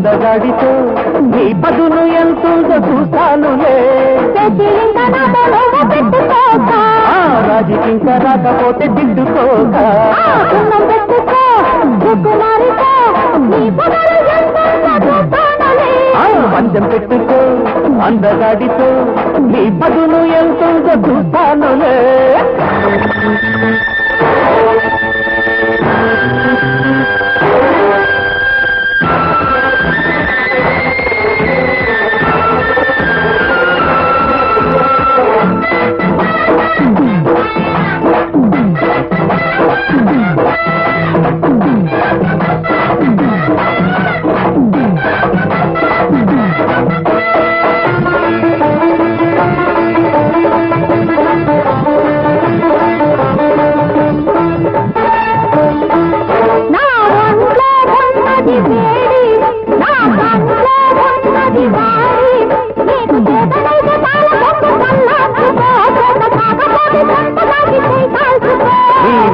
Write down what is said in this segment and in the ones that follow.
అందగాడితో నీ పదును ఎంతుందో చూస్తానులే రాజుకింక రాకపోతే దిద్దుకోక పంచం పెట్టుకో అందగాడితో నీ పదును ఎంతుందో చూస్తానులే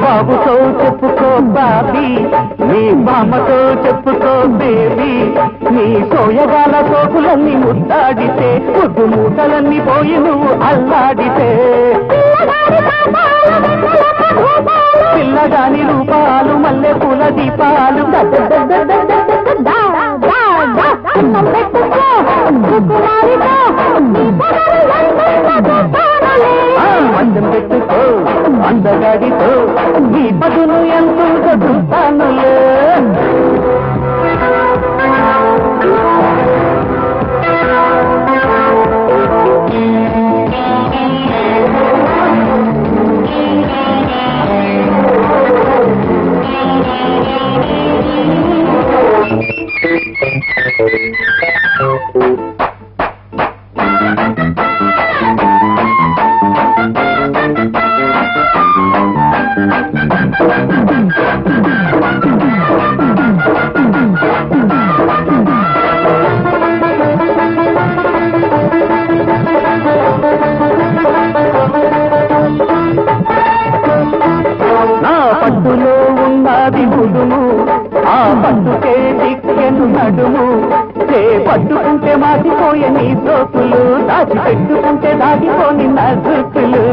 బాబుతో చెప్పుకో బాబీ నీ బామ్మతో చెప్పుకో బేబీ నీ సోయగాల సోకులన్నీ ముద్దాడితే ముద్దు మూటలన్నీ పోయి నువ్వు అల్లాడితే పిల్లగాని రూపాలు మల్లె పూల దీపాలు మందం పెట్టుకో అందగాడితో నీ పదును ఎంతో చూస్తానులే నా పట్టులో ఉన్నది గుడుము ఆ పట్టుకే దిక్కెను నడుము పట్టుకుంటే మాటిపోయే నీ సోకులు దాచి పెట్టుకుంటే దాటిపోని నా సూకులు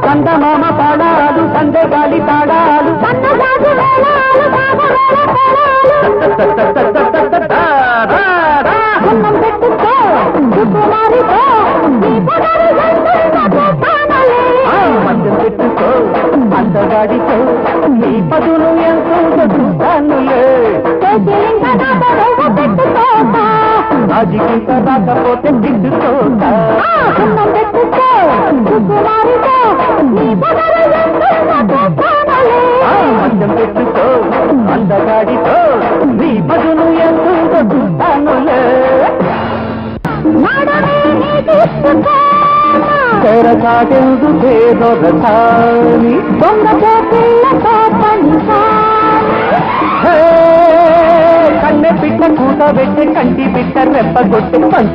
కందమామ పాడాలు సందగాలి తాడాలు మందం పెట్టుకో అందగాడితో నీ పదును ఎంతో చూస్తానులే రాజుకింక రాకపోతే దిద్దుకోక మందం పెట్టుకో అందగాడితో నీ పదును ఎంతో చూస్తానులే తెరచాటెందు పేదొరసాని కన్నె పిట్ట కూత పెట్టి కంటి పిట్ట రెప్పగొట్టి పంచు